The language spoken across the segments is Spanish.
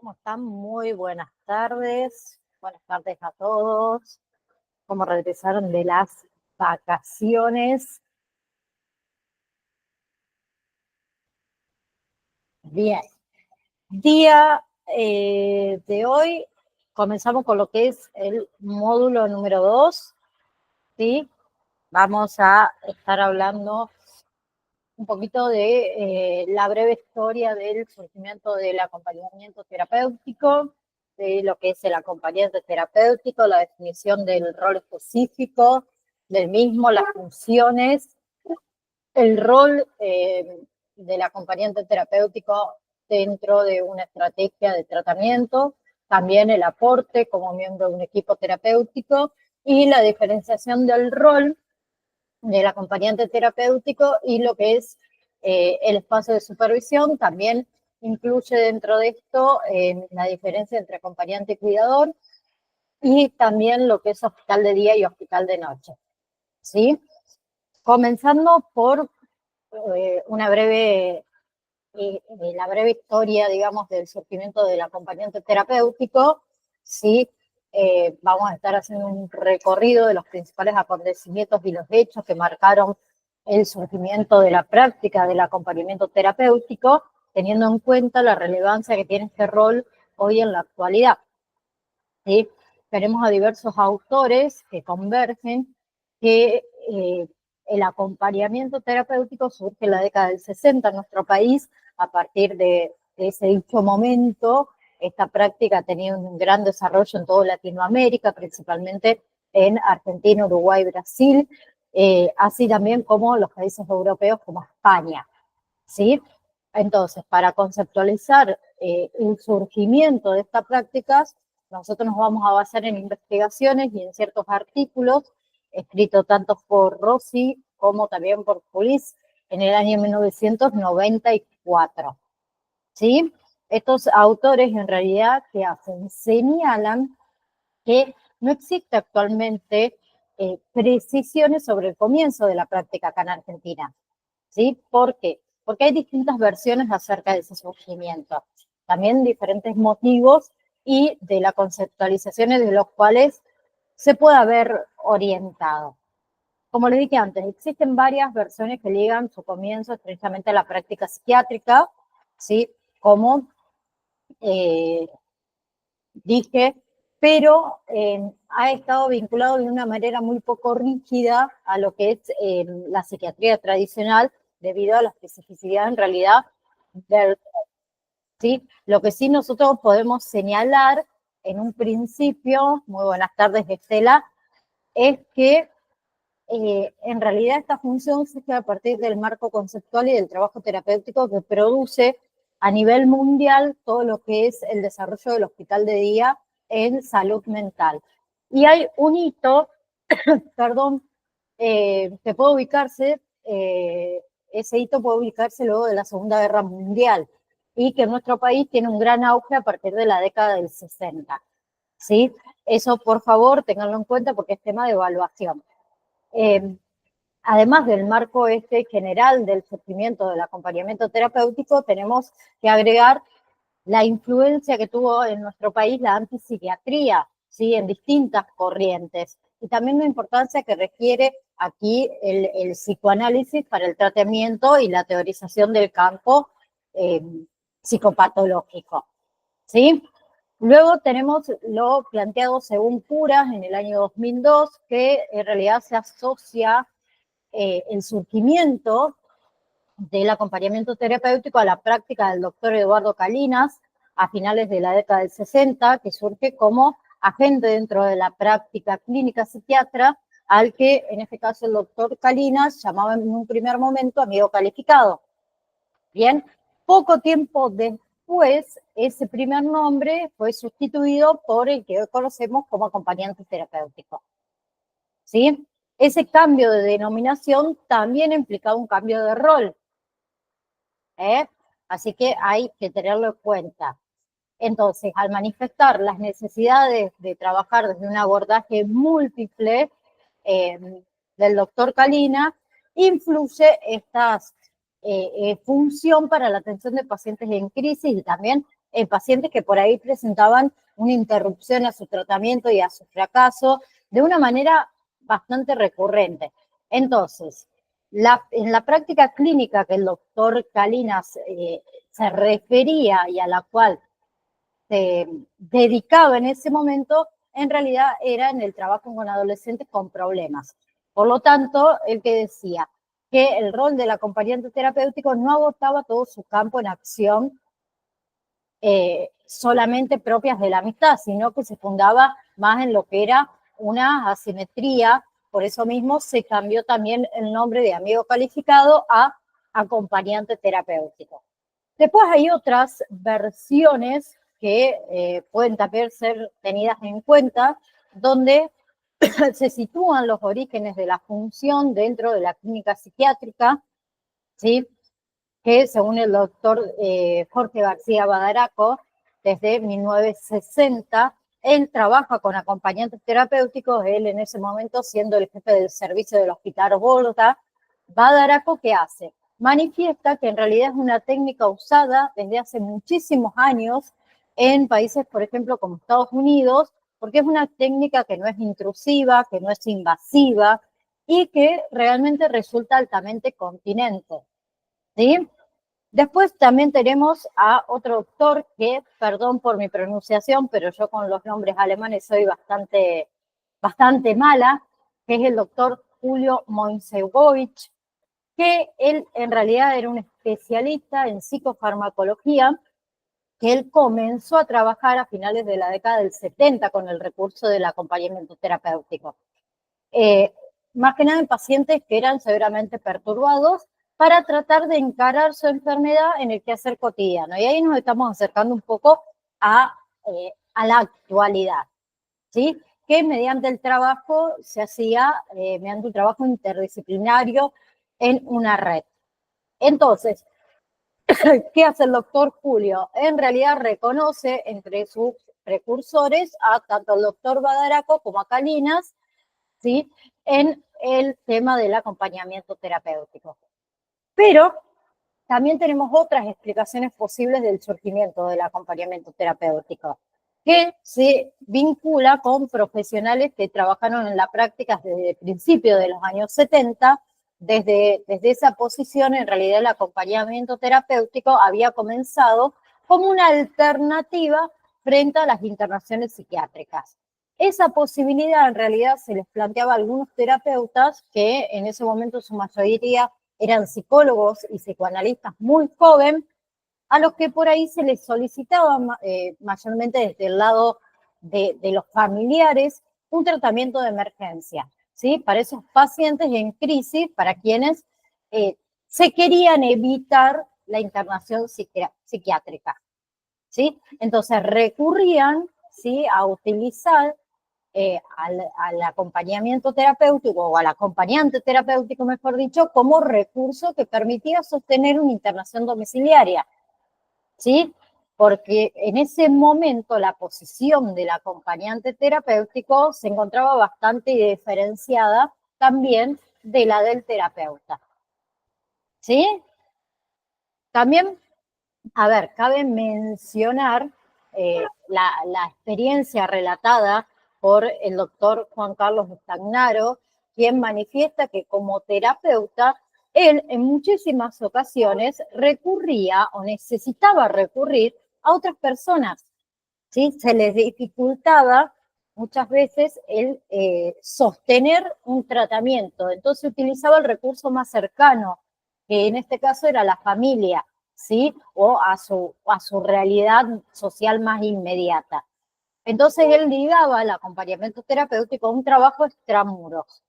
¿Cómo están? Muy buenas tardes. Buenas tardes a todos. ¿Cómo regresaron de las vacaciones? Bien. Día de hoy comenzamos con lo que es el módulo número 2, ¿sí? Vamos a estar hablando un poquito de la breve historia del surgimiento del acompañamiento terapéutico, de lo que es el acompañante terapéutico, la definición del rol específico del mismo, las funciones, el rol del acompañante terapéutico dentro de una estrategia de tratamiento, también el aporte como miembro de un equipo terapéutico y la diferenciación del rol del acompañante terapéutico y lo que es el espacio de supervisión. También incluye dentro de esto la diferencia entre acompañante y cuidador y también lo que es hospital de día y hospital de noche, ¿sí? Comenzando por una breve, la breve historia, digamos, del surgimiento del acompañante terapéutico, ¿sí? Vamos a estar haciendo un recorrido de los principales acontecimientos y los hechos que marcaron el surgimiento de la práctica del acompañamiento terapéutico, teniendo en cuenta la relevancia que tiene este rol hoy en la actualidad, ¿sí? Tenemos a diversos autores que convergen que el acompañamiento terapéutico surge en la década del 60 en nuestro país. A partir de ese dicho momento, esta práctica ha tenido un gran desarrollo en toda Latinoamérica, principalmente en Argentina, Uruguay, Brasil, así también como los países europeos como España, ¿sí? Entonces, para conceptualizar el surgimiento de estas prácticas, nosotros nos vamos a basar en investigaciones y en ciertos artículos escritos tanto por Rossi como también por Pulis en el año 1994, ¿sí? Estos autores en realidad que hacen, señalan que no existe actualmente precisiones sobre el comienzo de la práctica acá en Argentina, ¿sí? ¿Por qué? Porque hay distintas versiones acerca de ese surgimiento, también diferentes motivos y de las conceptualizaciones de los cuales se puede haber orientado. Como les dije antes, existen varias versiones que ligan su comienzo estrechamente a la práctica psiquiátrica, ¿sí? Como dije, pero ha estado vinculado de una manera muy poco rígida a lo que es la psiquiatría tradicional, debido a la especificidad en realidad del, ¿sí? Lo que sí nosotros podemos señalar en un principio, muy buenas tardes Estela, es que en realidad esta función surge a partir del marco conceptual y del trabajo terapéutico que produce a nivel mundial todo lo que es el desarrollo del hospital de día en salud mental. Y hay un hito, perdón, que puede ubicarse, ese hito puede ubicarse luego de la Segunda Guerra Mundial y que en nuestro país tiene un gran auge a partir de la década del 60, ¿sí? Eso, por favor, ténganlo en cuenta porque es tema de evaluación. Además del marco general del surgimiento del acompañamiento terapéutico, tenemos que agregar la influencia que tuvo en nuestro país la antipsiquiatría, ¿sí? En distintas corrientes, y también la importancia que requiere aquí el psicoanálisis para el tratamiento y la teorización del campo psicopatológico, ¿sí? Luego tenemos lo planteado según Puras en el año 2002, que en realidad se asocia el surgimiento del acompañamiento terapéutico a la práctica del doctor Eduardo Calinas a finales de la década del 60, que surge como agente dentro de la práctica clínica psiquiatra, al que en este caso el doctor Calinas llamaba en un primer momento amigo calificado. Bien, poco tiempo después, ese primer nombre fue sustituido por el que hoy conocemos como acompañante terapéutico, ¿sí? Ese cambio de denominación también implicaba un cambio de rol, así que hay que tenerlo en cuenta. Entonces, al manifestar las necesidades de trabajar desde un abordaje múltiple del doctor Calina, influye esta función para la atención de pacientes en crisis y también en pacientes que por ahí presentaban una interrupción a su tratamiento y a su fracaso de una manera bastante recurrente. Entonces, en la práctica clínica que el doctor Calinas se refería y a la cual se dedicaba en ese momento, en realidad era en el trabajo con adolescentes con problemas. Por lo tanto, el que decía que el rol del acompañante terapéutico no agotaba todo su campo en acción solamente propias de la amistad, sino que se fundaba más en lo que era una asimetría. Por eso mismo se cambió también el nombre de amigo calificado a acompañante terapéutico. Después hay otras versiones que pueden también ser tenidas en cuenta, donde se sitúan los orígenes de la función dentro de la clínica psiquiátrica, ¿sí? Que según el doctor Jorge García Badaraco, desde 1960, él trabaja con acompañantes terapéuticos, él en ese momento siendo el jefe del servicio del Hospital Borda. Badaraco, ¿qué hace? Manifiesta que en realidad es una técnica usada desde hace muchísimos años en países, por ejemplo, como Estados Unidos, porque es una técnica que no es intrusiva, que no es invasiva y que realmente resulta altamente continente, ¿sí? Después también tenemos a otro doctor que, perdón por mi pronunciación, pero yo con los nombres alemanes soy bastante mala, que es el doctor Julio Moiseiwitsch, que él en realidad era un especialista en psicofarmacología, que él comenzó a trabajar a finales de la década del 70 con el recurso del acompañamiento terapéutico. Más que nada en pacientes que eran severamente perturbados para tratar de encarar su enfermedad en el quehacer cotidiano. Y ahí nos estamos acercando un poco a la actualidad, ¿sí? Que mediante el trabajo se hacía, mediante un trabajo interdisciplinario en una red. Entonces, ¿qué hace el doctor Julio? En realidad reconoce entre sus precursores a tanto el doctor Badaraco como a Calinas, ¿sí? En el tema del acompañamiento terapéutico. Pero también tenemos otras explicaciones posibles del surgimiento del acompañamiento terapéutico, que se vincula con profesionales que trabajaron en la práctica desde el principio de los años 70. Desde esa posición, en realidad, el acompañamiento terapéutico había comenzado como una alternativa frente a las internaciones psiquiátricas. Esa posibilidad, en realidad, se les planteaba a algunos terapeutas que en ese momento su mayoría eran psicólogos y psicoanalistas muy jóvenes, a los que por ahí se les solicitaba mayormente desde el lado de los familiares un tratamiento de emergencia, ¿sí? Para esos pacientes en crisis, para quienes se querían evitar la internación psiquiátrica, ¿sí? Entonces recurrían, ¿sí?, a utilizar al acompañamiento terapéutico o al acompañante terapéutico, mejor dicho, como recurso que permitía sostener una internación domiciliaria, ¿sí? Porque en ese momento la posición del acompañante terapéutico se encontraba bastante diferenciada también de la del terapeuta, ¿sí? También, a ver, cabe mencionar la experiencia relatada por el doctor Juan Carlos Stagnaro, quien manifiesta que como terapeuta, él en muchísimas ocasiones recurría o necesitaba recurrir a otras personas, ¿sí? Se les dificultaba muchas veces el sostener un tratamiento, entonces utilizaba el recurso más cercano, que en este caso era la familia, ¿sí? O a su realidad social más inmediata. Entonces él ligaba el acompañamiento terapéutico a un trabajo extramuros,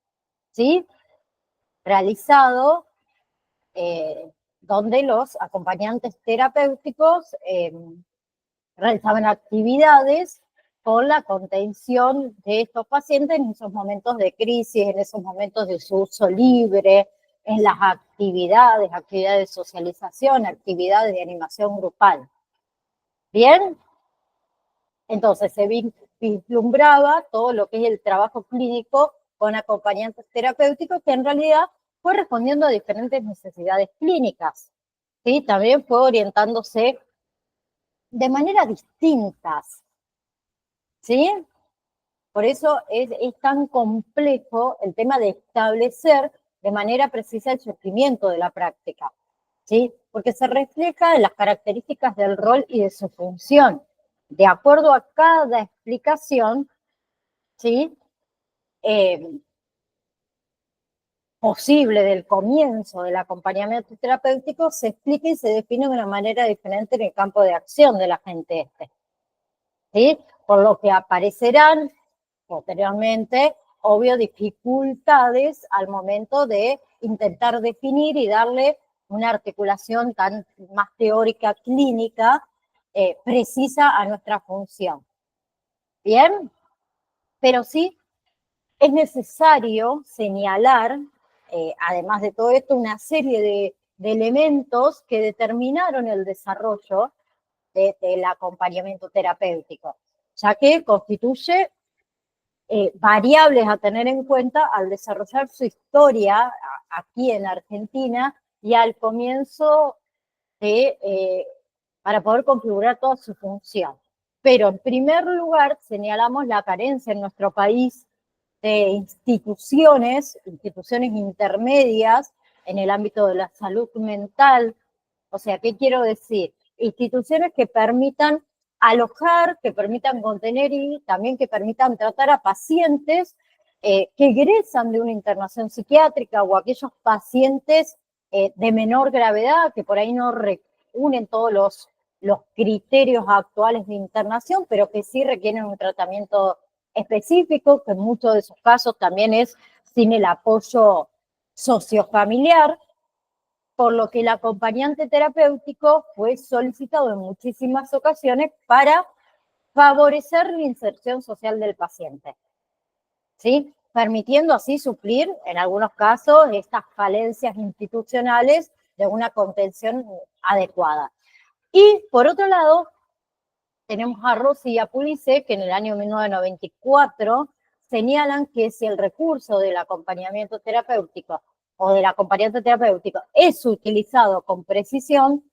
¿sí? Realizado donde los acompañantes terapéuticos realizaban actividades con la contención de estos pacientes en esos momentos de crisis, en esos momentos de su uso libre, en las actividades de socialización, actividades de animación grupal. ¿Bien? Entonces se vislumbraba todo lo que es el trabajo clínico con acompañantes terapéuticos que en realidad fue respondiendo a diferentes necesidades clínicas, ¿sí? También fue orientándose de manera distintas, ¿sí? Por eso es tan complejo el tema de establecer de manera precisa el surgimiento de la práctica, ¿sí? Porque se refleja en las características del rol y de su función. De acuerdo a cada explicación, ¿sí? Posible del comienzo del acompañamiento terapéutico, se explica y se define de una manera diferente en el campo de acción del agente este, ¿sí? Por lo que aparecerán posteriormente, obvio, dificultades al momento de intentar definir y darle una articulación tan más teórica, clínica, precisa a nuestra función. ¿Bien? Pero sí es necesario señalar, además de todo esto, una serie de elementos que determinaron el desarrollo del acompañamiento terapéutico, ya que constituye variables a tener en cuenta al desarrollar su historia aquí en Argentina y al comienzo para poder configurar toda su función. Pero en primer lugar señalamos la carencia en nuestro país de instituciones intermedias en el ámbito de la salud mental. O sea, ¿qué quiero decir? Instituciones que permitan alojar, que permitan contener y también que permitan tratar a pacientes que egresan de una internación psiquiátrica o aquellos pacientes de menor gravedad que por ahí no reúnen todos los criterios actuales de internación, pero que sí requieren un tratamiento específico, que en muchos de esos casos también es sin el apoyo sociofamiliar, por lo que el acompañante terapéutico fue solicitado en muchísimas ocasiones para favorecer la inserción social del paciente, ¿sí? Permitiendo así suplir, en algunos casos, estas falencias institucionales de una contención adecuada. Y, por otro lado, tenemos a Rossi y a Pulice, que en el año 1994 señalan que si el recurso del acompañamiento terapéutico o del acompañante terapéutico es utilizado con precisión,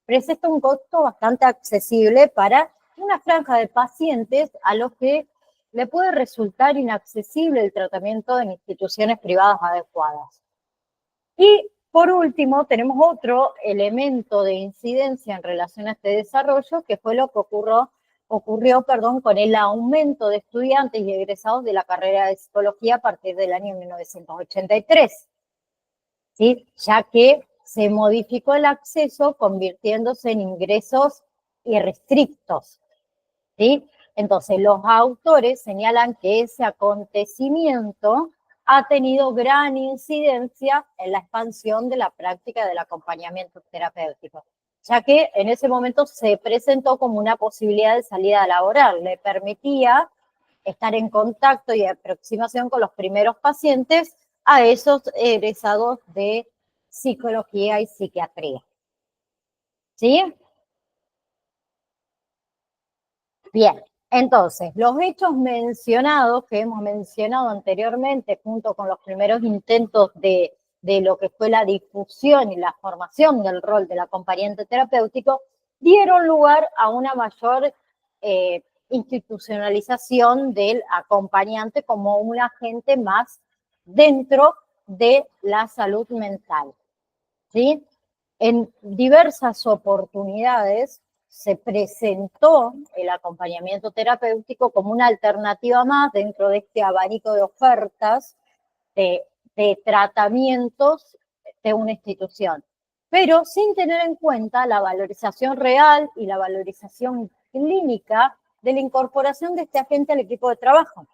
presenta un costo bastante accesible para una franja de pacientes a los que le puede resultar inaccesible el tratamiento en instituciones privadas adecuadas. Y por último, tenemos otro elemento de incidencia en relación a este desarrollo, que fue lo que ocurrió con el aumento de estudiantes y egresados de la carrera de psicología a partir del año 1983, ¿sí? Ya que se modificó el acceso convirtiéndose en ingresos irrestrictos, ¿sí? Entonces, los autores señalan que ese acontecimiento ha tenido gran incidencia en la expansión de la práctica del acompañamiento terapéutico, ya que en ese momento se presentó como una posibilidad de salida laboral, le permitía estar en contacto y aproximación con los primeros pacientes a esos egresados de psicología y psiquiatría. ¿Sí? Bien, entonces, los hechos mencionados, que hemos mencionado anteriormente, junto con los primeros intentos de lo que fue la difusión y la formación del rol del acompañante terapéutico, dieron lugar a una mayor institucionalización del acompañante como un agente más dentro de la salud mental, ¿sí? En diversas oportunidades se presentó el acompañamiento terapéutico como una alternativa más dentro de este abanico de ofertas de tratamientos de una institución, pero sin tener en cuenta la valorización real y la valorización clínica de la incorporación de este agente al equipo de trabajo.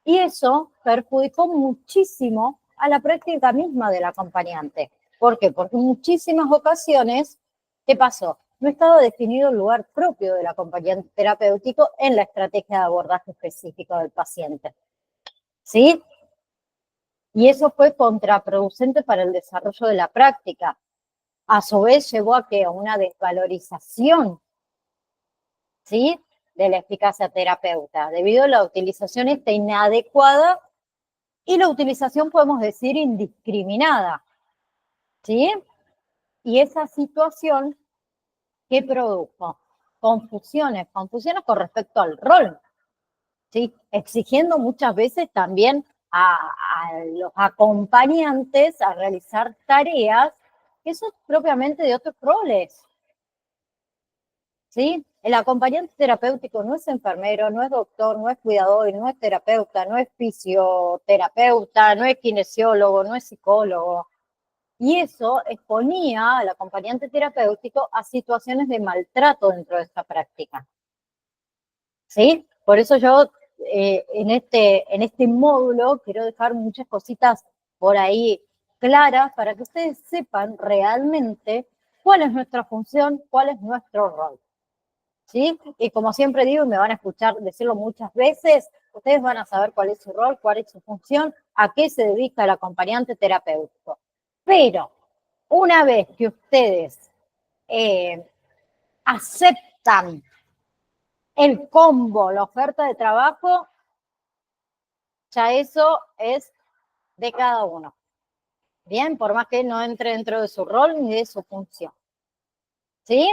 Y eso perjudicó muchísimo a la práctica misma del acompañante. ¿Por qué? Porque en muchísimas ocasiones, ¿qué pasó? No estaba definido el lugar propio del acompañante terapéutico en la estrategia de abordaje específico del paciente, ¿sí? Y eso fue contraproducente para el desarrollo de la práctica. A su vez llevó a que una desvalorización, ¿sí?, de la eficacia terapeuta, debido a la utilización esta inadecuada y la utilización, podemos decir, indiscriminada, ¿sí? Y esa situación, ¿qué produjo? confusiones con respecto al rol, ¿sí? Exigiendo muchas veces también a los acompañantes a realizar tareas que son propiamente de otros roles, ¿sí? El acompañante terapéutico no es enfermero, no es doctor, no es cuidador, no es terapeuta, no es fisioterapeuta, no es kinesiólogo, no es psicólogo. Y eso exponía al acompañante terapéutico a situaciones de maltrato dentro de esta práctica. ¿Sí? Por eso yo en este módulo quiero dejar muchas cositas por ahí claras para que ustedes sepan realmente cuál es nuestra función, cuál es nuestro rol. ¿Sí? Y como siempre digo, y me van a escuchar decirlo muchas veces, ustedes van a saber cuál es su rol, cuál es su función, a qué se dedica el acompañante terapéutico. Pero una vez que ustedes aceptan el combo, la oferta de trabajo, ya eso es de cada uno. Bien, por más que no entre dentro de su rol ni de su función. ¿Sí?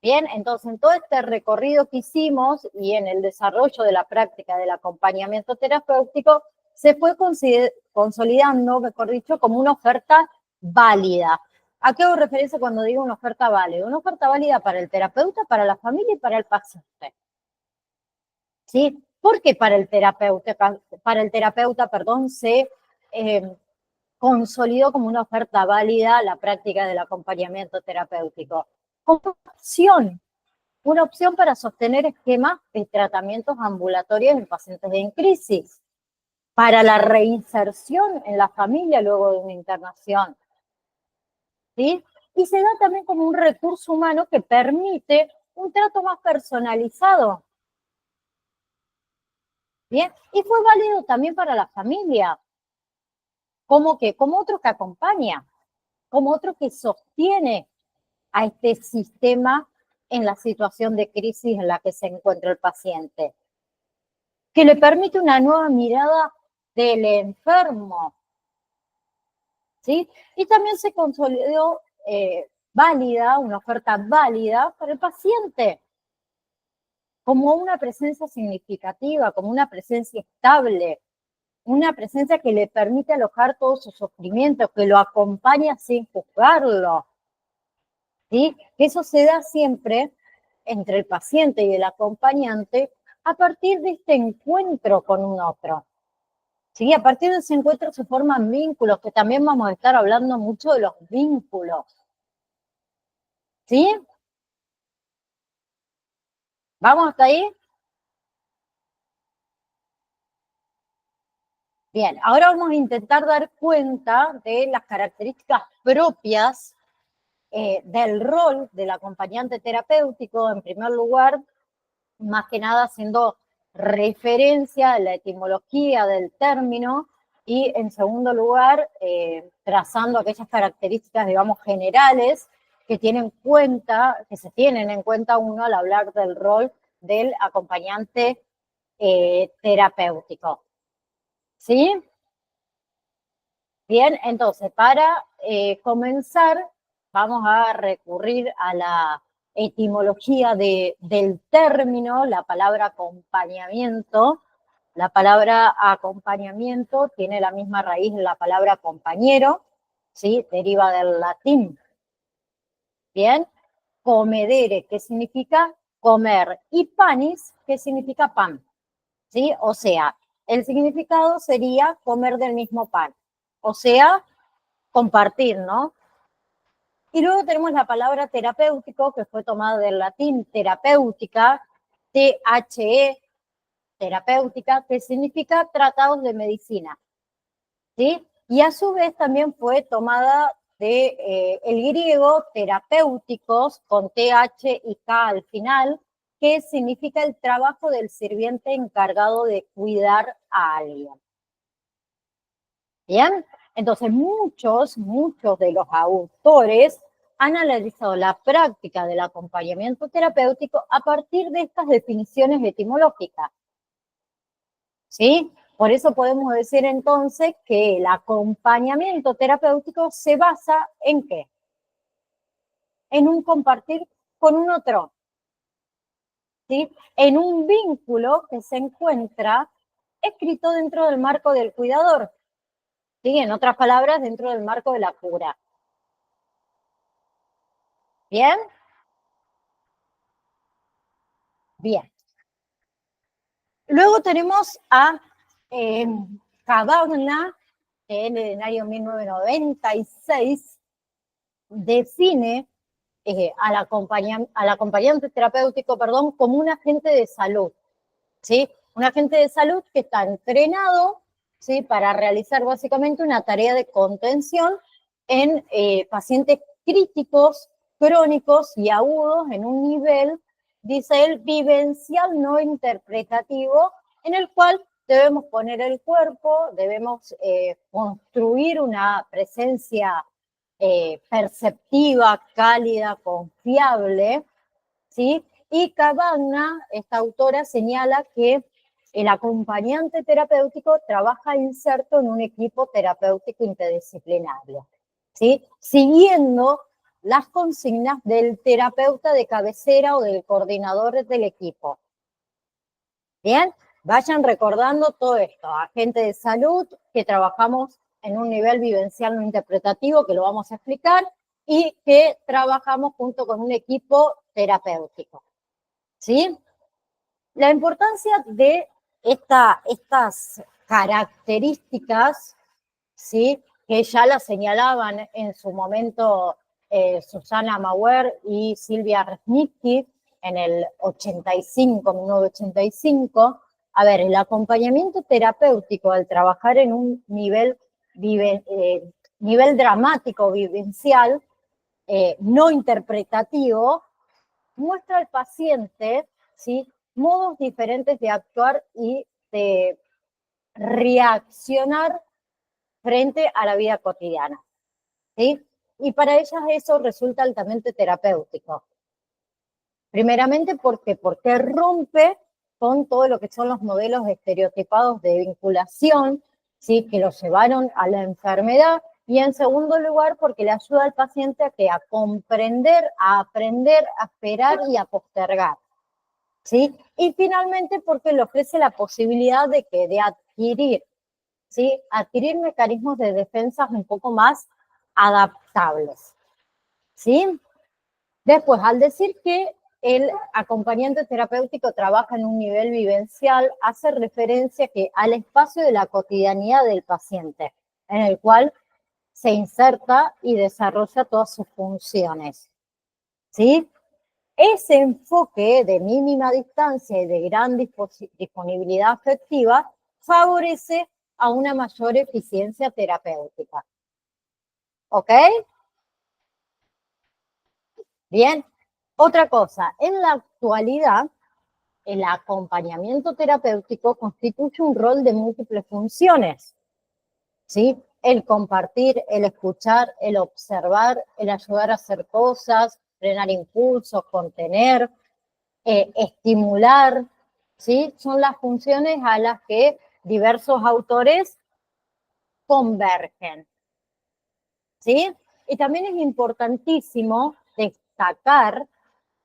Bien, entonces en todo este recorrido que hicimos y en el desarrollo de la práctica del acompañamiento terapéutico, se fue consolidando, mejor dicho, como una oferta válida. ¿A qué hago referencia cuando digo una oferta válida? Una oferta válida para el terapeuta, para la familia y para el paciente. ¿Sí? Porque para el terapeuta, perdón, se consolidó como una oferta válida la práctica del acompañamiento terapéutico. Como una opción para sostener esquemas de tratamientos ambulatorios en pacientes en crisis, para la reinserción en la familia luego de una internación. ¿Sí? Y se da también como un recurso humano que permite un trato más personalizado. Bien, y fue válido también para la familia, como otro que acompaña, como otro que sostiene a este sistema en la situación de crisis en la que se encuentra el paciente, que le permite una nueva mirada del enfermo, ¿sí? Y también se consolidó una oferta válida para el paciente, como una presencia significativa, como una presencia estable, una presencia que le permite alojar todos sus sufrimientos, que lo acompaña sin juzgarlo, ¿sí? Eso se da siempre entre el paciente y el acompañante a partir de este encuentro con un otro. ¿Sí? A partir de ese encuentro se forman vínculos, que también vamos a estar hablando mucho de los vínculos. ¿Sí? ¿Vamos hasta ahí? Bien, ahora vamos a intentar dar cuenta de las características propias del rol del acompañante terapéutico, en primer lugar, más que nada haciendo referencia a la etimología del término y en segundo lugar trazando aquellas características, digamos, generales que se tienen en cuenta uno al hablar del rol del acompañante terapéutico. ¿Sí? Bien, entonces para comenzar vamos a recurrir a la etimología del término, la palabra acompañamiento. La palabra acompañamiento tiene la misma raíz de la palabra compañero, ¿sí? Deriva del latín. Bien, comedere, que significa comer, y panis, que significa pan, ¿sí? O sea, el significado sería comer del mismo pan, o sea, compartir, ¿no? Y luego tenemos la palabra terapéutico, que fue tomada del latín terapéutica, THE, terapéutica, que significa tratados de medicina, ¿sí? Y a su vez también fue tomada de el griego terapéuticos, con TH y K al final, que significa el trabajo del sirviente encargado de cuidar a alguien. ¿Bien? Entonces, muchos de los autores han analizado la práctica del acompañamiento terapéutico a partir de estas definiciones etimológicas. ¿Sí? Por eso podemos decir entonces que el acompañamiento terapéutico se basa ¿en qué? En un compartir con un otro, ¿sí? En un vínculo que se encuentra escrito dentro del marco del cuidador, ¿sí? En otras palabras, dentro del marco de la cura. ¿Bien? Bien. Luego tenemos a Cavagna, que en el año 1996 define al acompañante terapéutico, como un agente de salud, ¿sí? Un agente de salud que está entrenado, ¿sí? Para realizar básicamente una tarea de contención en pacientes críticos, crónicos y agudos en un nivel, dice él, vivencial no interpretativo, en el cual debemos poner el cuerpo, debemos construir una presencia perceptiva, cálida, confiable, ¿sí? Y Cavagna, esta autora, señala que el acompañante terapéutico trabaja inserto en un equipo terapéutico interdisciplinario, ¿sí? Siguiendo las consignas del terapeuta de cabecera o del coordinador del equipo. Bien, vayan recordando todo esto, agente de salud, que trabajamos en un nivel vivencial no interpretativo, que lo vamos a explicar, y que trabajamos junto con un equipo terapéutico, ¿sí? La importancia de estas características, ¿sí? Que ya las señalaban en su momento Susana Mauer y Silvia Resnicky en el 1985. A ver, el acompañamiento terapéutico al trabajar en un nivel dramático, vivencial, no interpretativo, muestra al paciente, ¿sí? Modos diferentes de actuar y de reaccionar frente a la vida cotidiana, ¿sí? Y para ellas eso resulta altamente terapéutico. Primeramente porque rompe con todo lo que son los modelos estereotipados de vinculación, ¿sí? Que los llevaron a la enfermedad. Y en segundo lugar, porque le ayuda al paciente a comprender, a aprender, a esperar y a postergar, ¿sí? Y finalmente porque le ofrece la posibilidad de adquirir, ¿sí? Adquirir mecanismos de defensa un poco más adaptables, ¿sí? Después, al decir que el acompañante terapéutico trabaja en un nivel vivencial, hace referencia al espacio de la cotidianidad del paciente, en el cual se inserta y desarrolla todas sus funciones, ¿sí? Ese enfoque de mínima distancia y de gran disponibilidad afectiva favorece a una mayor eficiencia terapéutica. ¿Ok? Bien. Otra cosa, en la actualidad, el acompañamiento terapéutico constituye un rol de múltiples funciones, ¿sí? El compartir, el escuchar, el observar, el ayudar a hacer cosas, frenar impulsos, contener, estimular, ¿sí? Son las funciones a las que diversos autores convergen, ¿sí? Y también es importantísimo destacar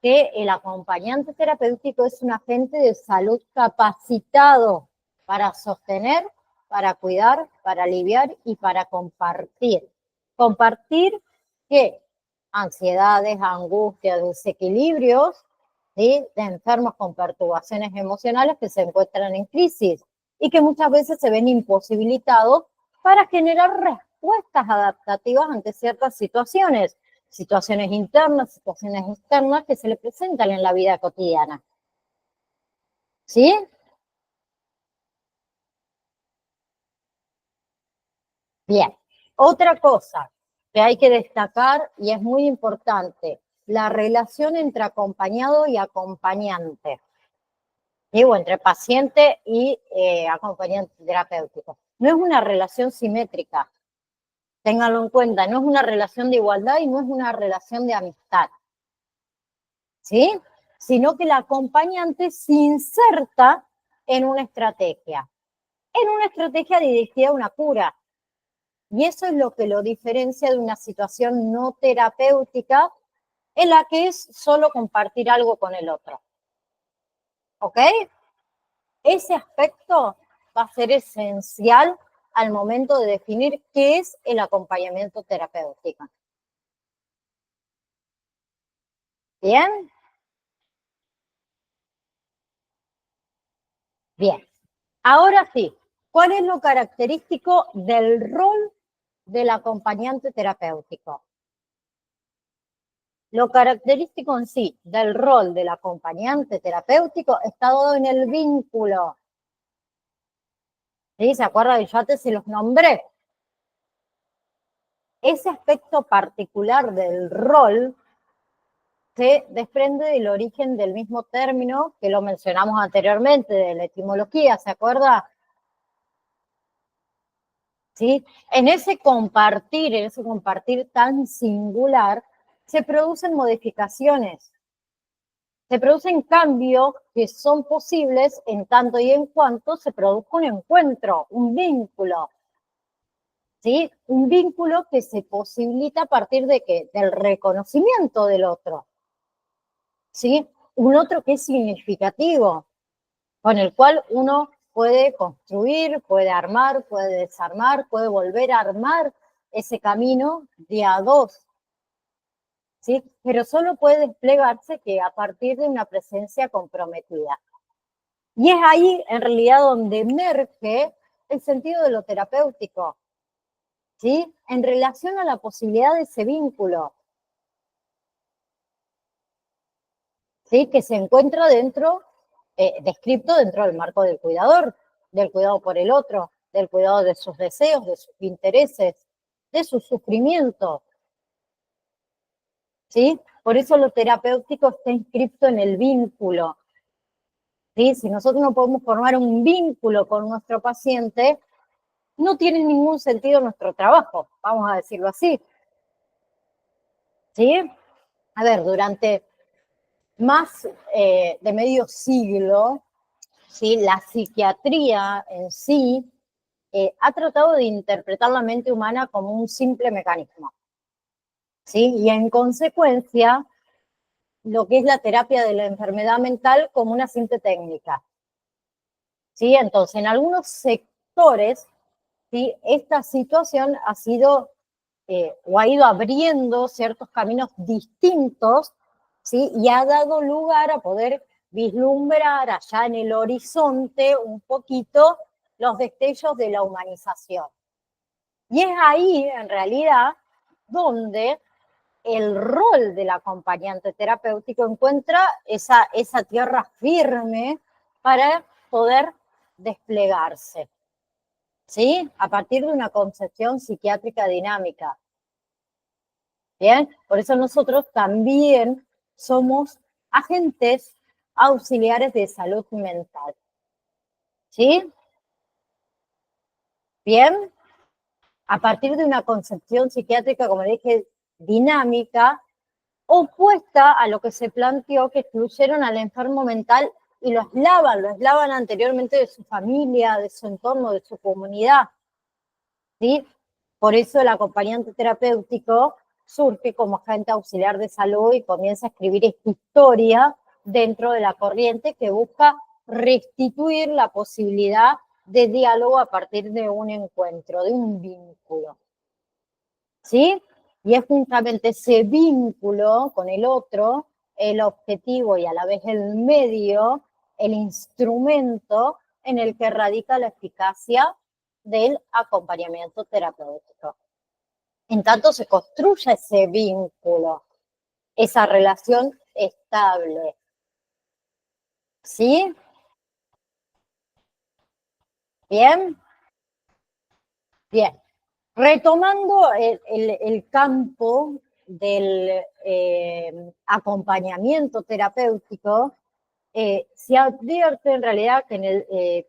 que el acompañante terapéutico es un agente de salud capacitado para sostener, para cuidar, para aliviar y para compartir. Compartir ¿qué? Ansiedades, angustias, desequilibrios, ¿sí? De enfermos con perturbaciones emocionales que se encuentran en crisis y que muchas veces se ven imposibilitados para generar respuestas adaptativas ante ciertas situaciones internas, situaciones externas que se le presentan en la vida cotidiana. ¿Sí? Bien. Otra cosa que hay que destacar y es muy importante, la relación entre acompañado y acompañante. Digo, entre paciente y acompañante terapéutico. No es una relación simétrica, ténganlo en cuenta, no es una relación de igualdad y no es una relación de amistad, ¿sí? Sino que el acompañante se inserta en una estrategia dirigida a una cura. Y eso es lo que lo diferencia de una situación no terapéutica en la que es solo compartir algo con el otro. ¿Ok? Ese aspecto va a ser esencial al momento de definir qué es el acompañamiento terapéutico. ¿Bien? Bien. Ahora sí, ¿cuál es lo característico del rol del acompañante terapéutico? Lo característico en sí del rol del acompañante terapéutico está dado en el vínculo. ¿Sí? ¿Se acuerdan? Yo antes se los nombré. Ese aspecto particular del rol se desprende del origen del mismo término que lo mencionamos anteriormente, de la etimología, ¿se acuerda? ¿Sí? En ese compartir tan singular, se producen modificaciones, se producen cambios que son posibles en tanto y en cuanto se produzca un encuentro, un vínculo. ¿Sí? Un vínculo que se posibilita a partir de ¿qué? Del reconocimiento del otro. ¿Sí? Un otro que es significativo, con el cual uno puede construir, puede armar, puede desarmar, puede volver a armar ese camino de a dos. ¿Sí? Pero solo puede desplegarse que a partir de una presencia comprometida. Y es ahí, en realidad, donde emerge el sentido de lo terapéutico, ¿sí? En relación a la posibilidad de ese vínculo, ¿sí? Que se encuentra dentro, descrito dentro del marco del cuidado por el otro, del cuidado de sus deseos, de sus intereses, de su sufrimiento, ¿sí? Por eso lo terapéutico está inscrito en el vínculo, ¿sí? Si nosotros no podemos formar un vínculo con nuestro paciente, no tiene ningún sentido nuestro trabajo, vamos a decirlo así, ¿sí? A ver, durante más de medio siglo, ¿sí? La psiquiatría en sí ha tratado de interpretar la mente humana como un simple mecanismo, ¿sí? Y en consecuencia, lo que es la terapia de la enfermedad mental como una simple técnica, ¿sí? Entonces, en algunos sectores, ¿sí? Esta situación ha sido o ha ido abriendo ciertos caminos distintos, ¿sí? Y ha dado lugar a poder vislumbrar allá en el horizonte un poquito los destellos de la humanización. Y es ahí, en realidad, donde el rol del acompañante terapéutico encuentra esa tierra firme para poder desplegarse, ¿sí? A partir de una concepción psiquiátrica dinámica. ¿Bien? Por eso nosotros también somos agentes auxiliares de salud mental. ¿Sí? Bien. A partir de una concepción psiquiátrica, como dije, dinámica, opuesta a lo que se planteó que excluyeron al enfermo mental y lo aislaban anteriormente de su familia, de su entorno, de su comunidad. ¿Sí? Por eso el acompañante terapéutico surge como agente auxiliar de salud y comienza a escribir esta historia dentro de la corriente que busca restituir la posibilidad de diálogo a partir de un encuentro, de un vínculo. ¿Sí? Y es justamente ese vínculo con el otro, el objetivo y a la vez el medio, el instrumento en el que radica la eficacia del acompañamiento terapéutico. En tanto se construye ese vínculo, esa relación estable. ¿Sí? ¿Bien? Bien. Retomando el campo del acompañamiento terapéutico, se advierte en realidad que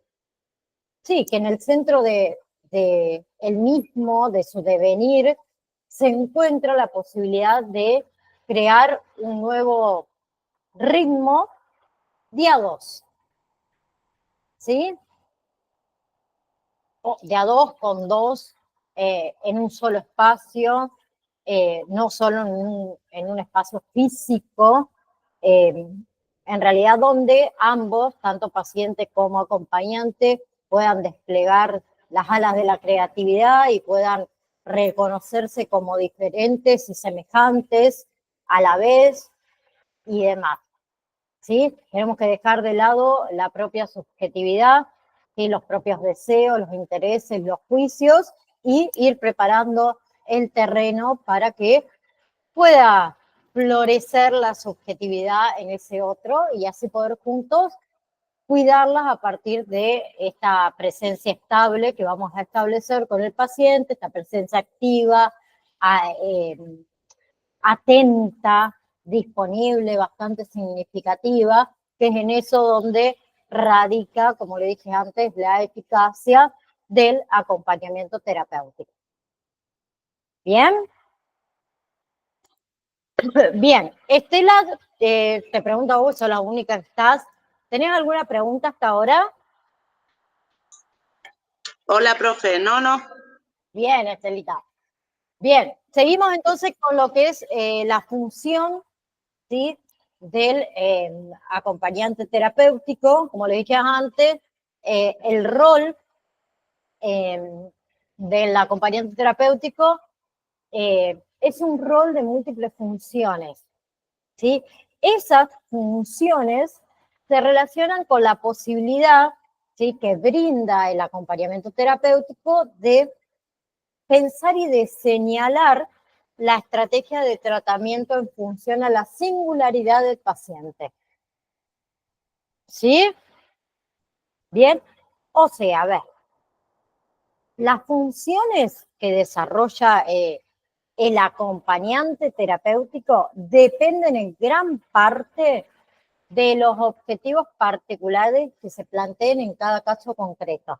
en el centro de el mismo, de su devenir, se encuentra la posibilidad de crear un nuevo ritmo de a dos, ¿sí? O de a dos con dos en un solo espacio, no solo en un espacio físico, en realidad donde ambos, tanto paciente como acompañante, puedan desplegar las alas de la creatividad y puedan reconocerse como diferentes y semejantes a la vez y demás. ¿Sí? Tenemos que dejar de lado la propia subjetividad, ¿sí? Los propios deseos, los intereses, los juicios, y ir preparando el terreno para que pueda florecer la subjetividad en ese otro y así poder juntos cuidarlas a partir de esta presencia estable que vamos a establecer con el paciente, esta presencia activa, atenta, disponible, bastante significativa, que es en eso donde radica, como le dije antes, la eficacia del acompañamiento terapéutico. ¿Bien? Bien. Estela, te pregunto a vos, sos la única que estás. ¿Tenés alguna pregunta hasta ahora? Hola, profe. No. Bien, Estelita. Bien, seguimos entonces con lo que es la función, ¿sí?, del acompañante terapéutico. Como le dije antes, el rol del acompañante terapéutico es un rol de múltiples funciones, ¿sí? Esas funciones se relacionan con la posibilidad, ¿sí?, que brinda el acompañamiento terapéutico de pensar y de señalar la estrategia de tratamiento en función a la singularidad del paciente. ¿Sí? Bien. O sea, a ver, las funciones que desarrolla el acompañante terapéutico dependen en gran parte de los objetivos particulares que se planteen en cada caso concreto.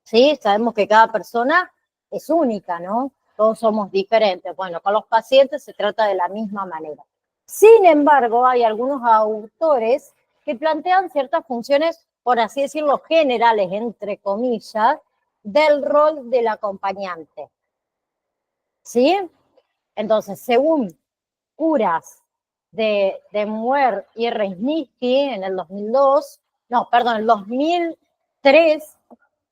¿Sí? Sabemos que cada persona es única, ¿no? Todos somos diferentes. Bueno, con los pacientes se trata de la misma manera. Sin embargo, hay algunos autores que plantean ciertas funciones, por así decirlo, generales, entre comillas, del rol del acompañante. ¿Sí? Entonces, según curas de Muir y Reisnicky en el 2002, no, perdón, el 2003,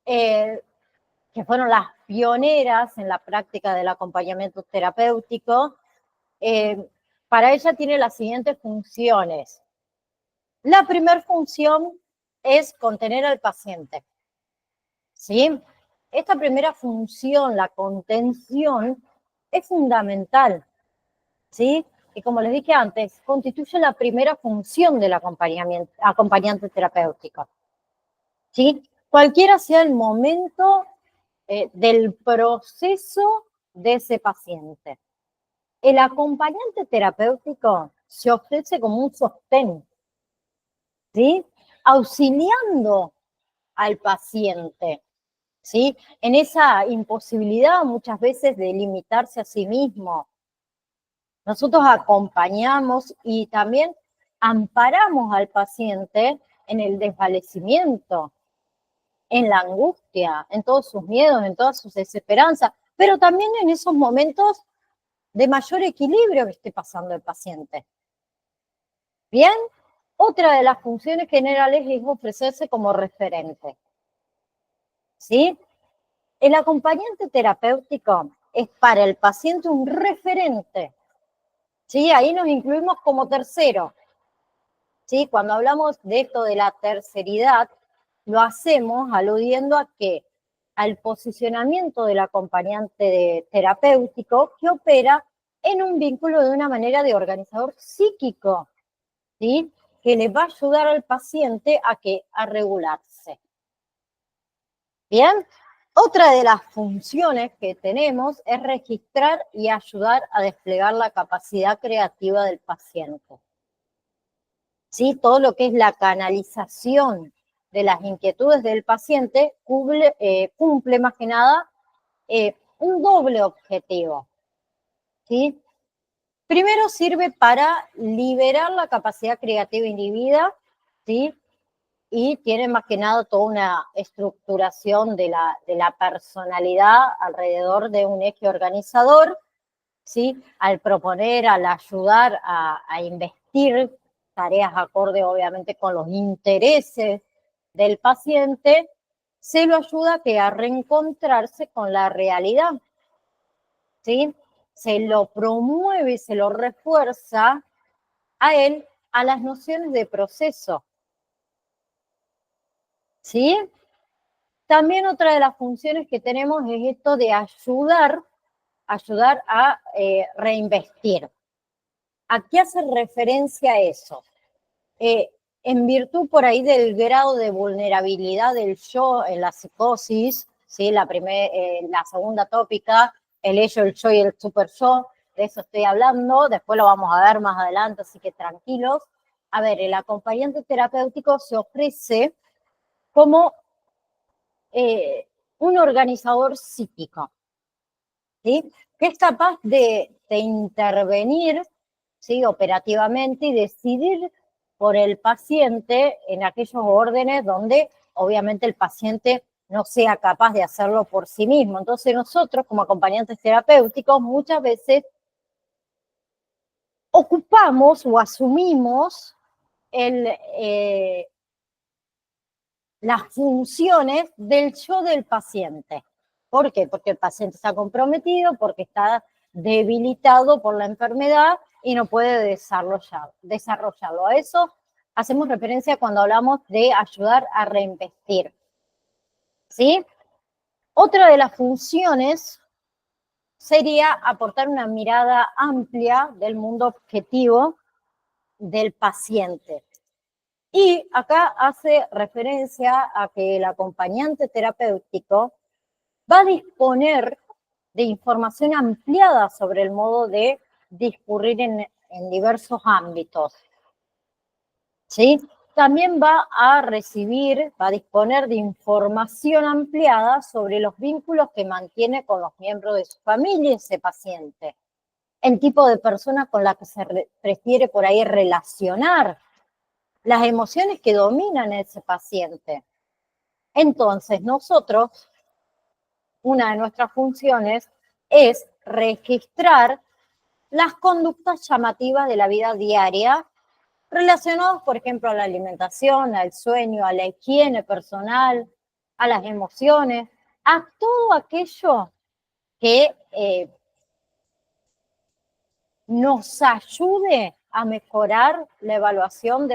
que fueron las pioneras en la práctica del acompañamiento terapéutico, para ella tiene las siguientes funciones. La primera función es contener al paciente, ¿sí? Esta primera función, la contención, es fundamental, ¿sí? Y como les dije antes, constituye la primera función del acompañante terapéutico, ¿sí? Cualquiera sea el momento del proceso de ese paciente. El acompañante terapéutico se ofrece como un sostén, ¿sí? Auxiliando al paciente, ¿sí? En esa imposibilidad muchas veces de limitarse a sí mismo. Nosotros acompañamos y también amparamos al paciente en el desvanecimiento, en la angustia, en todos sus miedos, en todas sus desesperanzas, pero también en esos momentos de mayor equilibrio que esté pasando el paciente. Bien, otra de las funciones generales es ofrecerse como referente. ¿Sí? El acompañante terapéutico es para el paciente un referente. ¿Sí? Ahí nos incluimos como tercero. ¿Sí? Cuando hablamos de esto de la terceridad, lo hacemos aludiendo a que al posicionamiento del acompañante terapéutico que opera en un vínculo de una manera de organizador psíquico, ¿sí?, que le va a ayudar al paciente a regularse. Bien, otra de las funciones que tenemos es registrar y ayudar a desplegar la capacidad creativa del paciente. ¿Sí? Todo lo que es la canalización de las inquietudes del paciente cumple más que nada un doble objetivo, ¿sí? Primero sirve para liberar la capacidad creativa inhibida, ¿sí? Y tiene más que nada toda una estructuración de la personalidad alrededor de un eje organizador, ¿sí? Al proponer, al ayudar a investir tareas acorde, obviamente, con los intereses del paciente, se lo ayuda a reencontrarse con la realidad, ¿sí? Se lo promueve, se lo refuerza a él a las nociones de proceso, ¿sí? También otra de las funciones que tenemos es esto de ayudar a reinvestir. ¿A qué hace referencia eso? En virtud por ahí del grado de vulnerabilidad del yo en la psicosis, ¿sí? La segunda tópica, el ello, el yo y el super yo, de eso estoy hablando, después lo vamos a ver más adelante, así que tranquilos. A ver, el acompañante terapéutico se ofrece como un organizador psíquico, ¿sí? Que es capaz de intervenir, ¿sí? Operativamente y decidir por el paciente en aquellos órdenes donde obviamente el paciente no sea capaz de hacerlo por sí mismo. Entonces nosotros como acompañantes terapéuticos muchas veces ocupamos o asumimos las funciones del yo del paciente. ¿Por qué? Porque el paciente está comprometido, porque está debilitado por la enfermedad y no puede desarrollarlo. A eso hacemos referencia cuando hablamos de ayudar a reinvestir, ¿sí? Otra de las funciones sería aportar una mirada amplia del mundo objetivo del paciente. Y acá hace referencia a que el acompañante terapéutico va a disponer de información ampliada sobre el modo de discurrir en diversos ámbitos, ¿sí? También va a disponer de información ampliada sobre los vínculos que mantiene con los miembros de su familia ese paciente, el tipo de persona con la que se prefiere por ahí relacionar, las emociones que dominan a ese paciente. Entonces, nosotros, una de nuestras funciones es registrar las conductas llamativas de la vida diaria relacionadas, por ejemplo, a la alimentación, al sueño, a la higiene personal, a las emociones, a todo aquello que nos ayude a mejorar la evaluación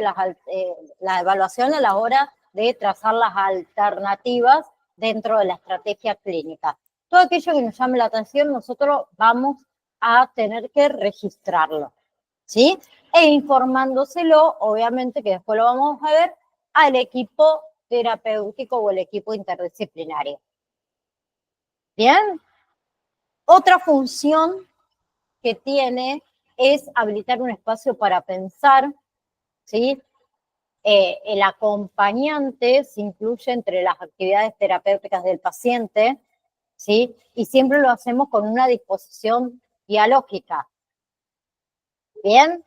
a la hora de trazar las alternativas dentro de la estrategia clínica. Todo aquello que nos llame la atención, nosotros vamos a tener que registrarlo, ¿sí? E informándoselo, obviamente, que después lo vamos a ver, al equipo terapéutico o el equipo interdisciplinario. ¿Bien? Otra función que tiene es habilitar un espacio para pensar, ¿sí? El acompañante se incluye entre las actividades terapéuticas del paciente, ¿sí? Y siempre lo hacemos con una disposición dialógica. ¿Bien?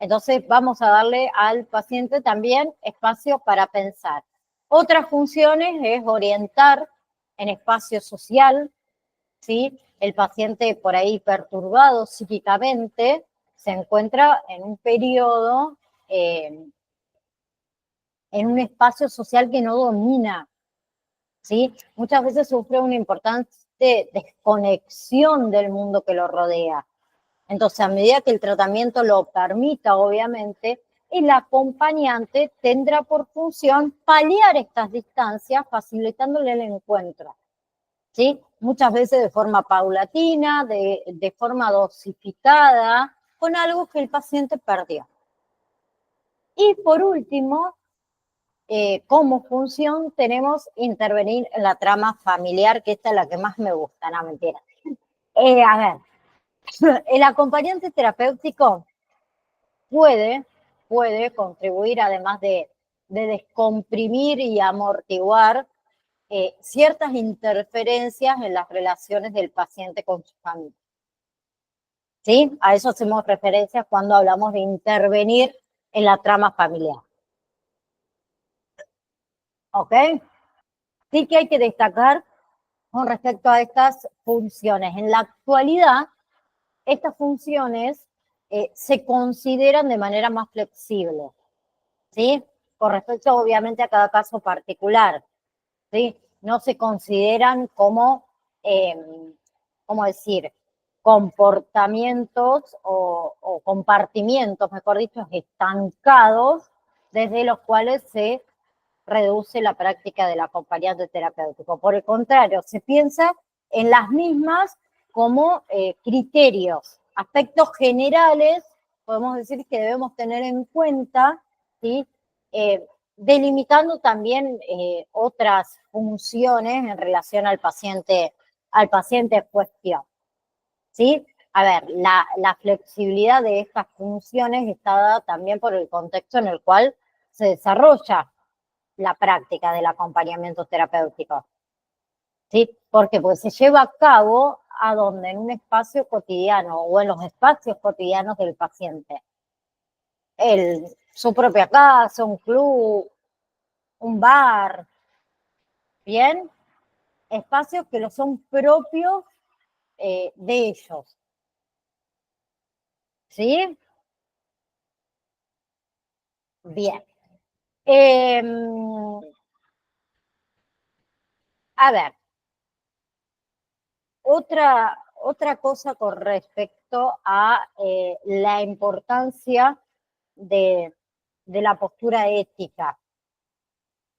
Entonces vamos a darle al paciente también espacio para pensar. Otras funciones es orientar en espacio social, ¿sí? El paciente por ahí perturbado psíquicamente se encuentra en un periodo, en un espacio social que no domina, ¿sí? Muchas veces sufre una importante desconexión del mundo que lo rodea. Entonces, a medida que el tratamiento lo permita, obviamente, el acompañante tendrá por función paliar estas distancias, facilitándole el encuentro, ¿sí? Muchas veces de forma paulatina, de forma dosificada, con algo que el paciente perdió. Y por último, como función tenemos intervenir en la trama familiar, que esta es la que más me gusta, no, mentira. A ver, el acompañante terapéutico puede contribuir, además de descomprimir y amortiguar ciertas interferencias en las relaciones del paciente con su familia. ¿Sí? A eso hacemos referencia cuando hablamos de intervenir en la trama familiar. ¿Ok? Sí que hay que destacar con respecto a estas funciones. En la actualidad, estas funciones se consideran de manera más flexible, ¿sí? Con respecto, obviamente, a cada caso particular, ¿sí? No se consideran como, ¿cómo decir?, comportamientos o compartimientos, mejor dicho, estancados, desde los cuales se reduce la práctica del acompañante terapéutico. Por el contrario, se piensa en las mismas como criterios, aspectos generales, podemos decir que debemos tener en cuenta, ¿sí? Delimitando también otras funciones en relación al paciente en cuestión, ¿sí? A ver, la flexibilidad de estas funciones está dada también por el contexto en el cual se desarrolla la práctica del acompañamiento terapéutico, ¿sí? Porque pues se lleva a cabo a donde en un espacio cotidiano o en los espacios cotidianos del paciente. Su propia casa, un club, un bar, ¿bien? Espacios que lo son propios de ellos, ¿sí? Bien. A ver, otra cosa con respecto a la importancia de la postura ética,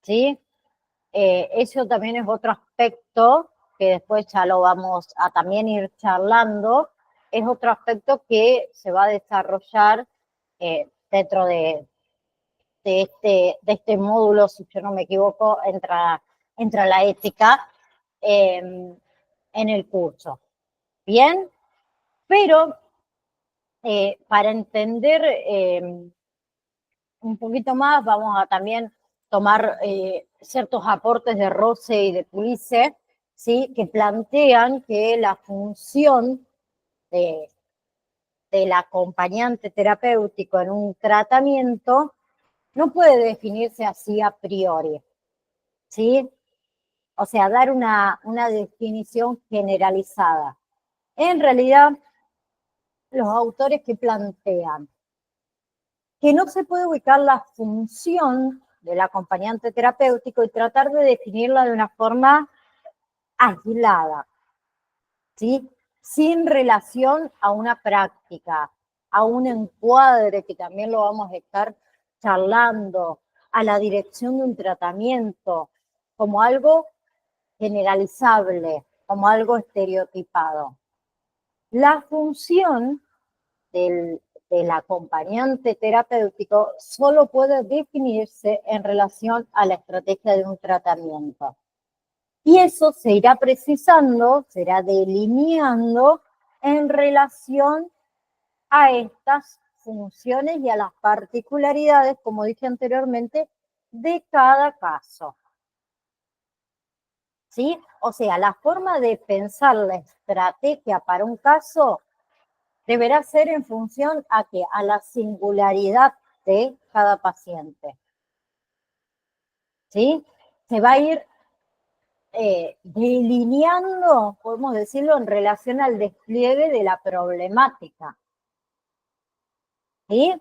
¿sí? Eso también es otro aspecto que después ya lo vamos a también ir charlando, es otro aspecto que se va a desarrollar dentro de este módulo, si yo no me equivoco, entra la ética en el curso. Bien, pero para entender un poquito más, vamos a también tomar ciertos aportes de Rose y de Pulice, ¿sí? Que plantean que la función del acompañante terapéutico en un tratamiento no puede definirse así a priori, ¿sí? O sea, dar una definición generalizada. En realidad, los autores que plantean que no se puede ubicar la función del acompañante terapéutico y tratar de definirla de una forma aislada, ¿sí? Sin relación a una práctica, a un encuadre que también lo vamos a estar charlando, a la dirección de un tratamiento, como algo generalizable, como algo estereotipado. La función del acompañante terapéutico solo puede definirse en relación a la estrategia de un tratamiento. Y eso se irá precisando, se irá delineando en relación a estas funciones y a las particularidades, como dije anteriormente, de cada caso. ¿Sí? O sea, la forma de pensar la estrategia para un caso deberá ser en función a la singularidad de cada paciente. ¿Sí? Se va a ir delineando, podemos decirlo, en relación al despliegue de la problemática. ¿Sí?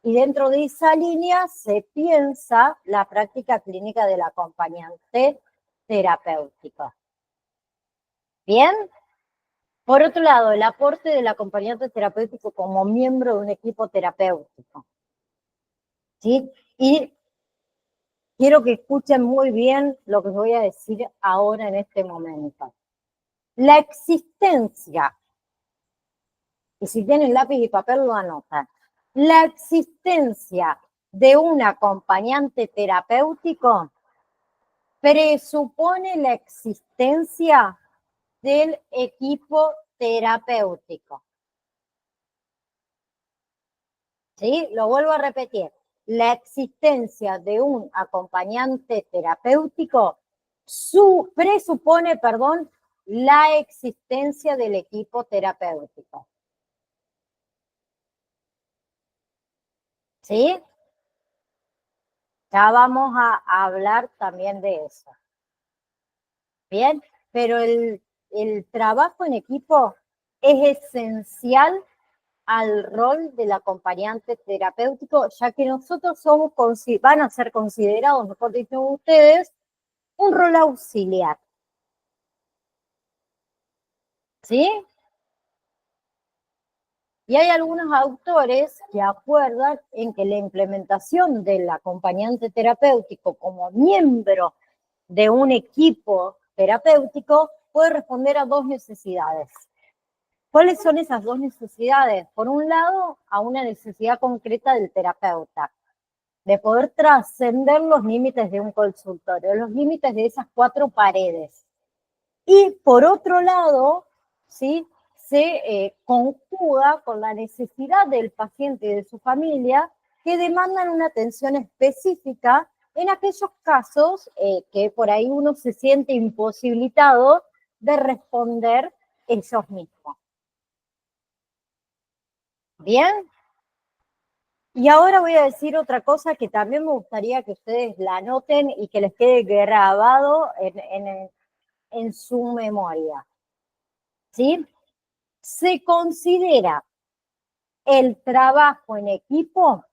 Y dentro de esa línea se piensa la práctica clínica del acompañante terapéutico. ¿Bien? Por otro lado, el aporte del acompañante terapéutico como miembro de un equipo terapéutico. ¿Sí? Y quiero que escuchen muy bien lo que voy a decir ahora en este momento. La existencia, y si tienen lápiz y papel lo anotan, la existencia de un acompañante terapéutico presupone la existencia del equipo terapéutico. ¿Sí? Lo vuelvo a repetir. La existencia de un acompañante terapéutico presupone, la existencia del equipo terapéutico. ¿Sí? Ya vamos a hablar también de eso. Bien, pero el trabajo en equipo es esencial al rol del acompañante terapéutico, ya que nosotros van a ser considerados, mejor dicho ustedes, un rol auxiliar. ¿Sí? Y hay algunos autores que acuerdan en que la implementación del acompañante terapéutico como miembro de un equipo terapéutico puede responder a dos necesidades. ¿Cuáles son esas dos necesidades? Por un lado, a una necesidad concreta del terapeuta, de poder trascender los límites de un consultorio, los límites de esas cuatro paredes. Y por otro lado, ¿sí?, se conjuga con la necesidad del paciente y de su familia que demandan una atención específica en aquellos casos que por ahí uno se siente imposibilitado de responder ellos mismos. ¿Bien? Y ahora voy a decir otra cosa que también me gustaría que ustedes la anoten y que les quede grabado en su memoria. ¿Sí? Se considera el trabajo en equipo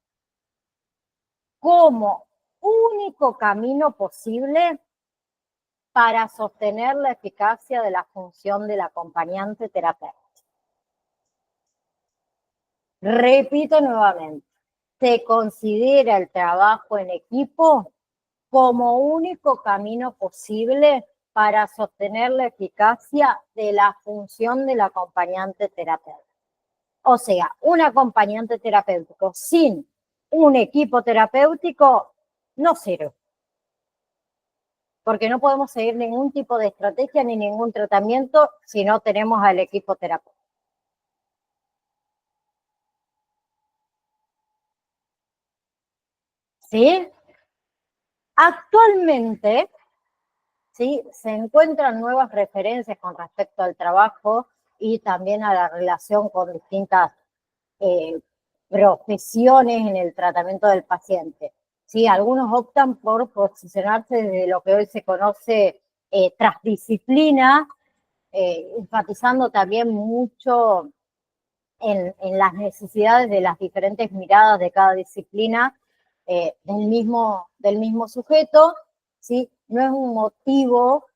como único camino posible para sostener la eficacia de la función del acompañante terapéutico. Repito nuevamente, se considera el trabajo en equipo como único camino posible para sostener la eficacia de la función del acompañante terapéutico. O sea, un acompañante terapéutico sin un equipo terapéutico no sirve. Porque no podemos seguir ningún tipo de estrategia ni ningún tratamiento si no tenemos al equipo terapéutico. ¿Sí? Actualmente, ¿sí?, se encuentran nuevas referencias con respecto al trabajo y también a la relación con distintas profesiones en el tratamiento del paciente. ¿Sí? Algunos optan por posicionarse desde lo que hoy se conoce transdisciplina, enfatizando también mucho en las necesidades de las diferentes miradas de cada disciplina del mismo sujeto, ¿sí? No es un motivo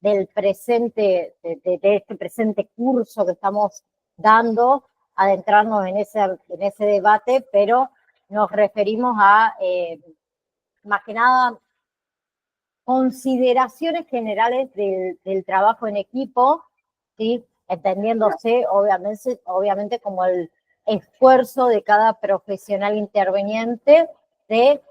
del presente, de este presente curso que estamos dando, adentrarnos en ese debate, pero nos referimos a, más que nada, consideraciones generales del trabajo en equipo, ¿sí?, entendiéndose obviamente como el esfuerzo de cada profesional interveniente de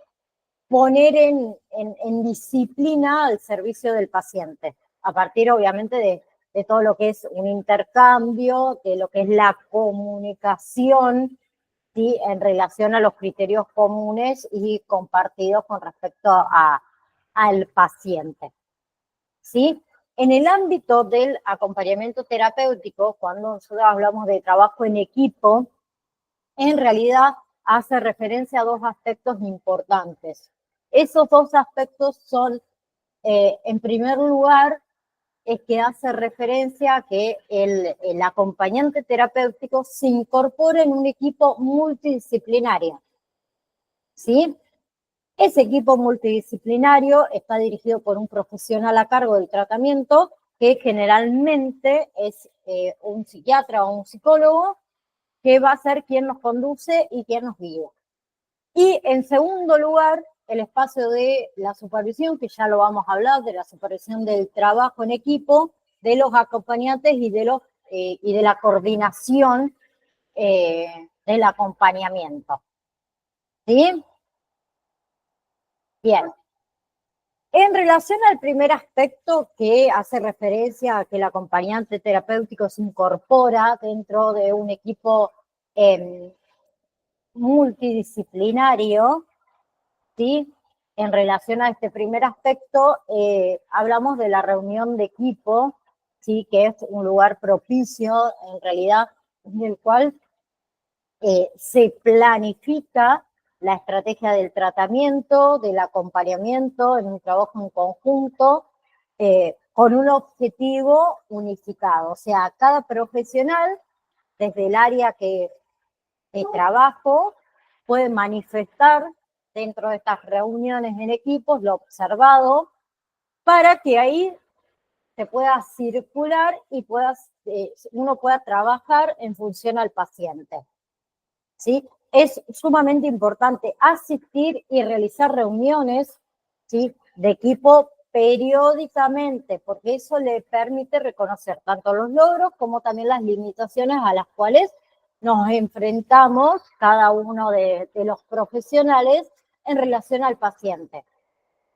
poner en disciplina al servicio del paciente, a partir obviamente de todo lo que es un intercambio, de lo que es la comunicación, ¿sí?, en relación a los criterios comunes y compartidos con respecto al paciente. ¿Sí? En el ámbito del acompañamiento terapéutico, cuando nosotros hablamos de trabajo en equipo, en realidad hace referencia a dos aspectos importantes. Esos dos aspectos son, en primer lugar, es que hace referencia a que el acompañante terapéutico se incorpora en un equipo multidisciplinario. ¿Sí? Ese equipo multidisciplinario está dirigido por un profesional a cargo del tratamiento, que generalmente es un psiquiatra o un psicólogo, que va a ser quien nos conduce y quien nos guía. Y en segundo lugar, el espacio de la supervisión, que ya lo vamos a hablar, de la supervisión del trabajo en equipo, de los acompañantes y de la coordinación del acompañamiento. ¿Sí? Bien. En relación al primer aspecto, que hace referencia a que el acompañante terapéutico se incorpora dentro de un equipo multidisciplinario, ¿sí? En relación a este primer aspecto, hablamos de la reunión de equipo, ¿sí?, que es un lugar propicio, en realidad, en el cual se planifica la estrategia del tratamiento, del acompañamiento, en un trabajo en conjunto, con un objetivo unificado. O sea, cada profesional, desde el área que trabajo, puede manifestar dentro de estas reuniones en equipos lo observado para que ahí se pueda circular y uno pueda trabajar en función al paciente. ¿Sí? Es sumamente importante asistir y realizar reuniones, ¿sí?, de equipo periódicamente, porque eso le permite reconocer tanto los logros como también las limitaciones a las cuales nos enfrentamos cada uno de los profesionales en relación al paciente.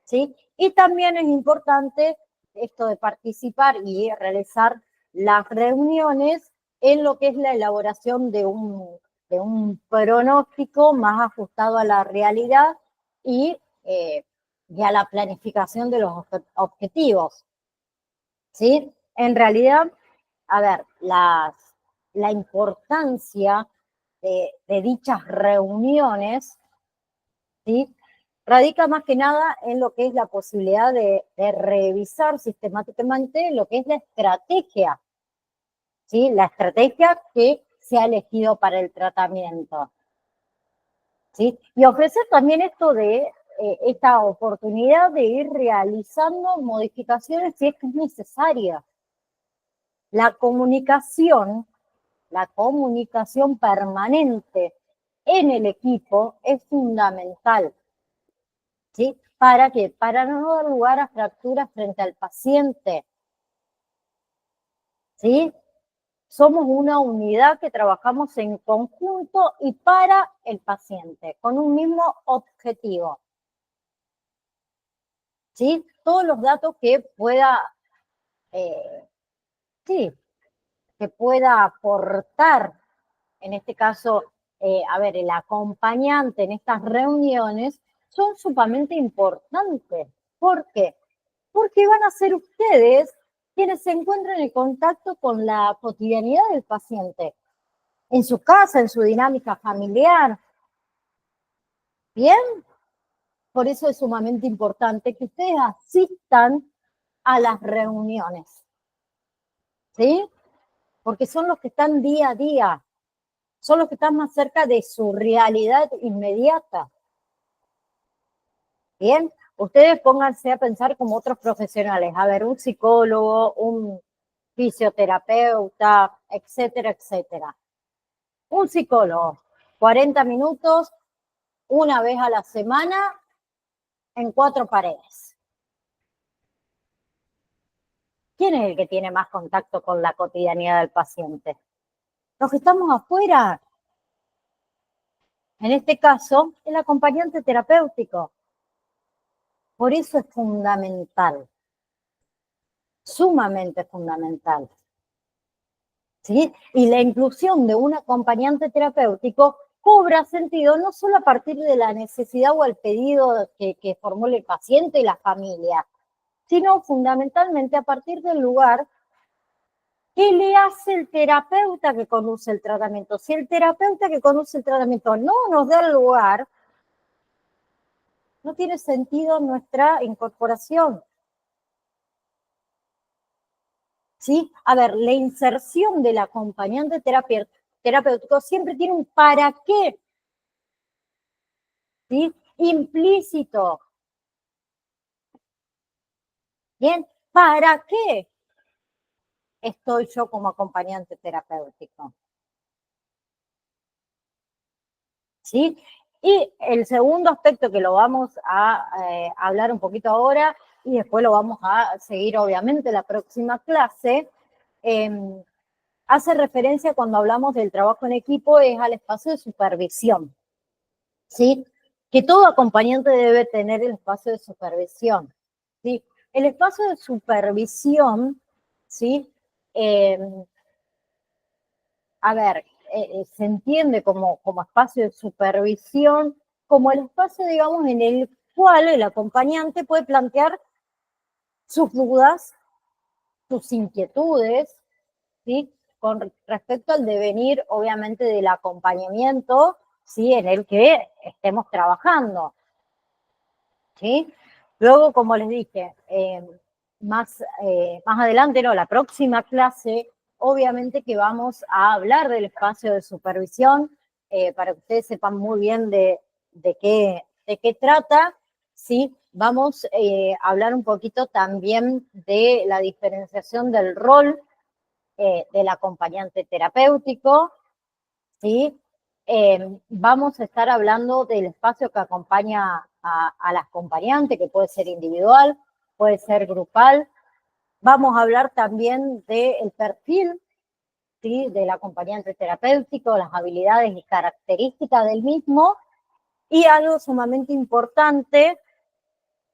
¿Sí? Y también es importante esto de participar y realizar las reuniones en lo que es la elaboración de un pronóstico más ajustado a la realidad y a la planificación de los objetivos. ¿Sí? En realidad, a ver, la importancia de dichas reuniones, ¿sí?, radica más que nada en lo que es la posibilidad de revisar sistemáticamente lo que es la estrategia, ¿sí?, la estrategia que se ha elegido para el tratamiento, ¿sí? Y ofrecer también esta oportunidad de ir realizando modificaciones si es que es necesaria. La comunicación permanente en el equipo es fundamental. ¿Sí? ¿Para qué? Para no dar lugar a fracturas frente al paciente. ¿Sí? Somos una unidad que trabajamos en conjunto y para el paciente, con un mismo objetivo. ¿Sí? Todos los datos que pueda aportar, en este caso, el acompañante en estas reuniones, son sumamente importantes. ¿Por qué? Porque van a ser ustedes quienes se encuentren en contacto con la cotidianidad del paciente, en su casa, en su dinámica familiar. ¿Bien? Por eso es sumamente importante que ustedes asistan a las reuniones. ¿Sí? Porque son los que están día a día, son los que están más cerca de su realidad inmediata. Bien, ustedes pónganse a pensar como otros profesionales, a ver, un psicólogo, un fisioterapeuta, etcétera, etcétera. Un psicólogo, 40 minutos, una vez a la semana, en 4 paredes. ¿Quién es el que tiene más contacto con la cotidianidad del paciente? Los que estamos afuera. En este caso, el acompañante terapéutico. Por eso es fundamental, sumamente fundamental. ¿Sí? Y la inclusión de un acompañante terapéutico cobra sentido no solo a partir de la necesidad o el pedido que formule el paciente y la familia, sino fundamentalmente a partir del lugar que le hace el terapeuta que conduce el tratamiento. Si el terapeuta que conduce el tratamiento no nos da el lugar, no tiene sentido nuestra incorporación. ¿Sí? A ver, la inserción del acompañante terapéutico siempre tiene un para qué, ¿sí?, implícito. Bien, ¿para qué estoy yo como acompañante terapéutico? ¿Sí? Y el segundo aspecto que lo vamos a hablar un poquito ahora y después lo vamos a seguir obviamente la próxima clase, hace referencia cuando hablamos del trabajo en equipo es al espacio de supervisión, ¿sí? Que todo acompañante debe tener el espacio de supervisión, ¿sí? El espacio de supervisión, ¿sí? Se entiende como espacio de supervisión, como el espacio, digamos, en el cual el acompañante puede plantear sus dudas, sus inquietudes, ¿sí?, con respecto al devenir, obviamente, del acompañamiento, ¿sí?, en el que estemos trabajando, ¿sí? Luego, como les dije, más adelante, no, la próxima clase, obviamente que vamos a hablar del espacio de supervisión, para que ustedes sepan muy bien de qué trata, ¿sí? Vamos a hablar un poquito también de la diferenciación del rol del acompañante terapéutico, ¿sí? Vamos a estar hablando del espacio que acompaña al acompañante, que puede ser individual, puede ser grupal. Vamos a hablar también del perfil, ¿sí?, del acompañante terapéutico, las habilidades y características del mismo, y algo sumamente importante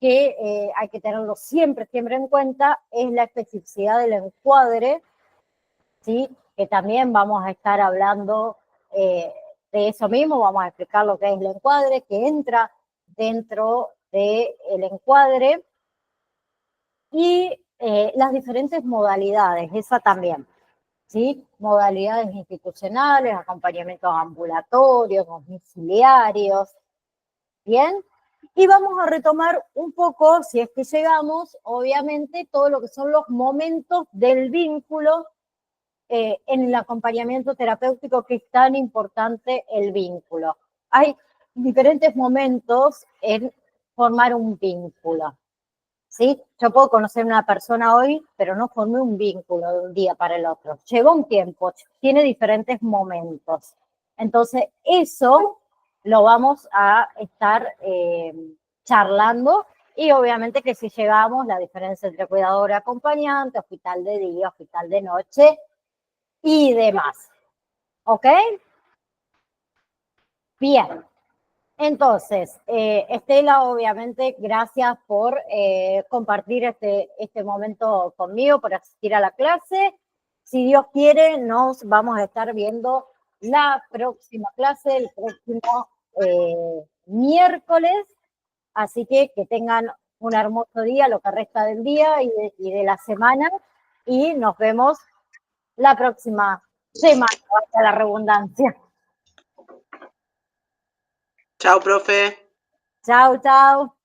que hay que tenerlo siempre en cuenta, es la especificidad del encuadre, ¿sí?, que también vamos a estar hablando de eso mismo. Vamos a explicar lo que es el encuadre, que entra dentro del encuadre, y las diferentes modalidades, esa también, ¿sí? Modalidades institucionales, acompañamientos ambulatorios, domiciliarios, ¿bien? Y vamos a retomar un poco, si es que llegamos, obviamente, todo lo que son los momentos del vínculo en el acompañamiento terapéutico, que es tan importante el vínculo. Hay diferentes momentos en formar un vínculo, ¿sí? Yo puedo conocer a una persona hoy, pero no formé un vínculo de un día para el otro. Lleva un tiempo, tiene diferentes momentos. Entonces, eso lo vamos a estar charlando, y obviamente que si llegamos, la diferencia entre cuidador y acompañante, hospital de día, hospital de noche y demás. ¿Ok? Bien. Entonces, Estela, obviamente, gracias por compartir este momento conmigo, por asistir a la clase. Si Dios quiere, nos vamos a estar viendo la próxima clase, el próximo miércoles. Así que tengan un hermoso día, lo que resta del día y de la semana. Y nos vemos la próxima semana, hasta la redundancia. Chao, profe. Chao, chao.